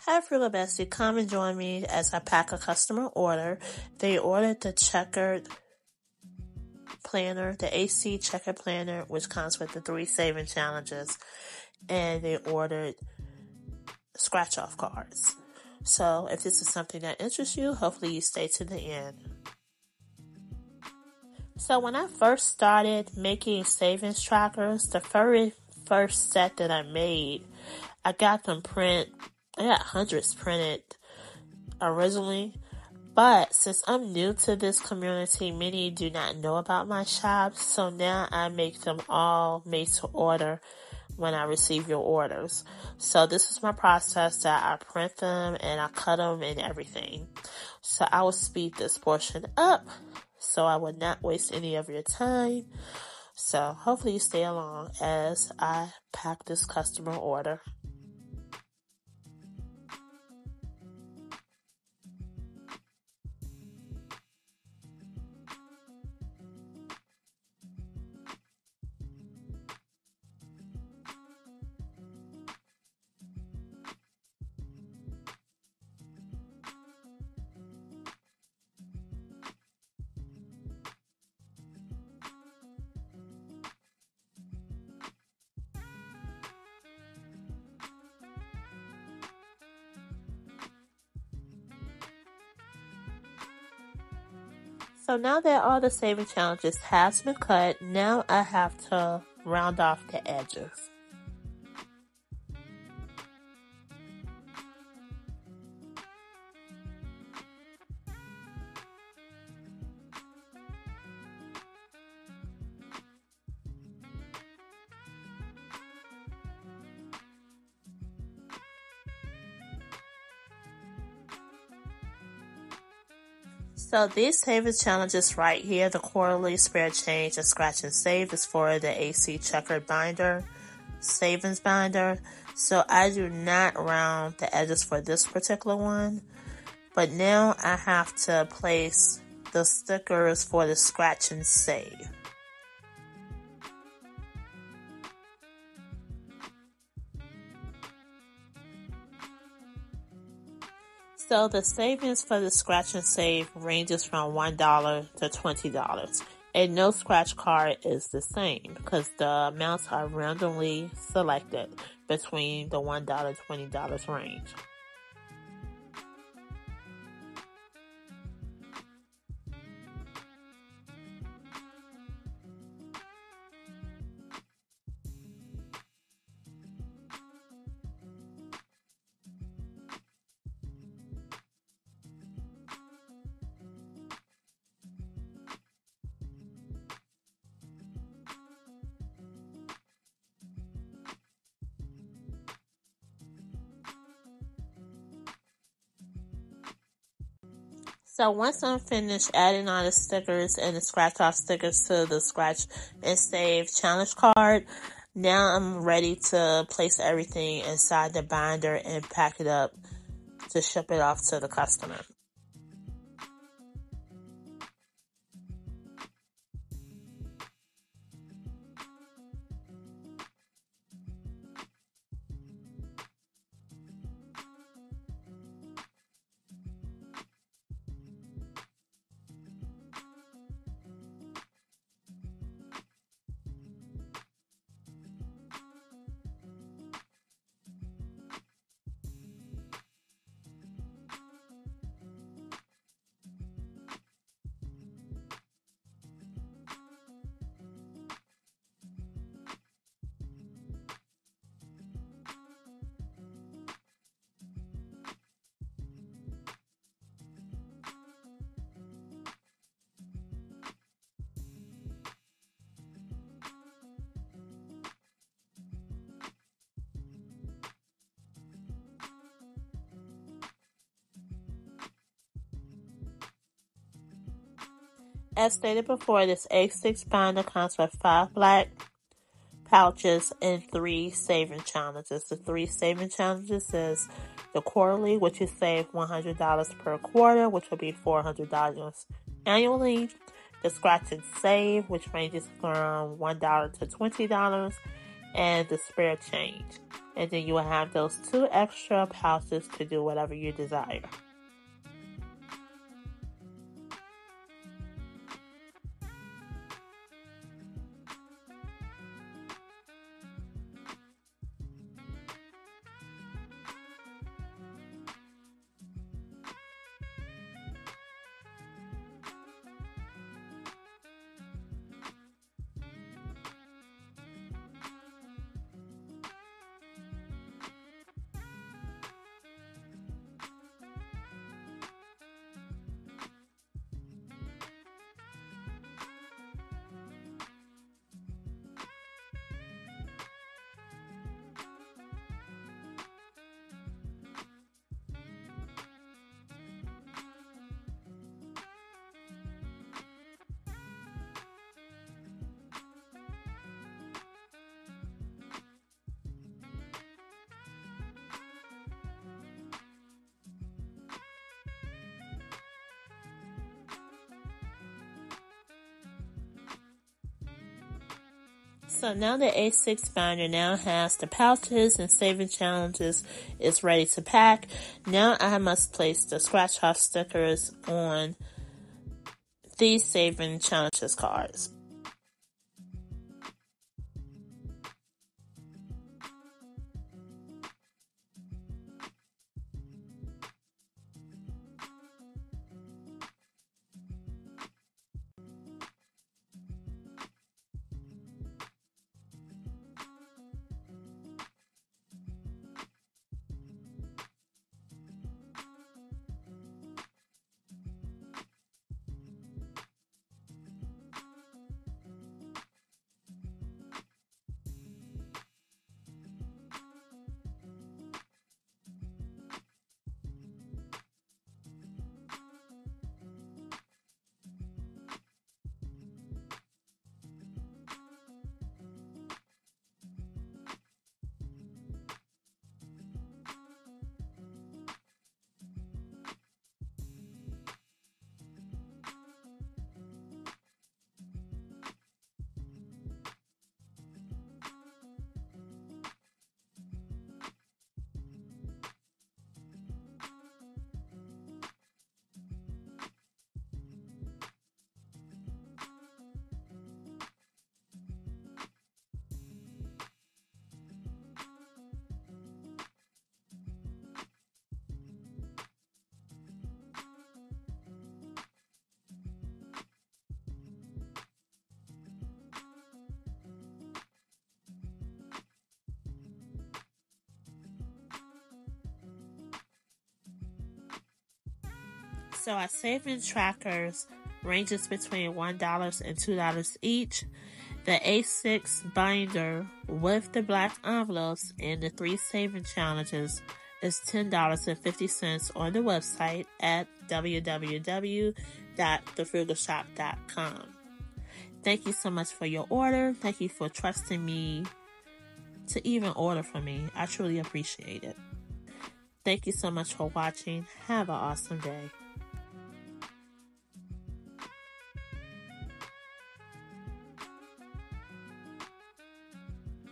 Hi, Frugal Bestie. Come and join me as I pack a customer order. They ordered the Checkered planner, the AC Checkered planner, which comes with the 3 saving challenges, and they ordered scratch-off cards. So if this is something that interests you, hopefully you stay to the end. So when I first started making savings trackers, the very first set that I made, I got hundreds printed originally. But since I'm new to this community, many do not know about my shop, so now I make them all made to order when I receive your orders. So this is my process that I print them and I cut them and everything. So I will speed this portion up so I would not waste any of your time. So hopefully you stay along as I pack this customer order. So now that all the saving challenges has been cut, now I have to round off the edges. So these savings challenges right here, the quarterly spare change and scratch and save, is for the AC Checkered binder, savings binder. So I do not round the edges for this particular one. But now I have to place the stickers for the scratch and save. So the savings for the scratch and save ranges from $1 to $20. And no scratch card is the same because the amounts are randomly selected between the $1 to $20 range. So once I'm finished adding all the stickers and the scratch off stickers to the scratch and save challenge card, now I'm ready to place everything inside the binder and pack it up to ship it off to the customer. As stated before, this A6 binder comes with 5 black pouches and 3 saving challenges. The 3 saving challenges is the quarterly, which you save $100 per quarter, which will be $400 annually. The scratch and save, which ranges from $1 to $20. and the spare change. And then you will have those 2 extra pouches to do whatever you desire. So now the A6 binder now has the pouches and saving challenges is ready to pack. Now I must place the scratch-off stickers on these saving challenges cards. So our saving trackers ranges between $1 and $2 each. The A6 binder with the black envelopes and the 3 saving challenges is $10.50 on the website at www.thefrugalshop.com. Thank you so much for your order. Thank you for trusting me to even order from me. I truly appreciate it. Thank you so much for watching. Have an awesome day.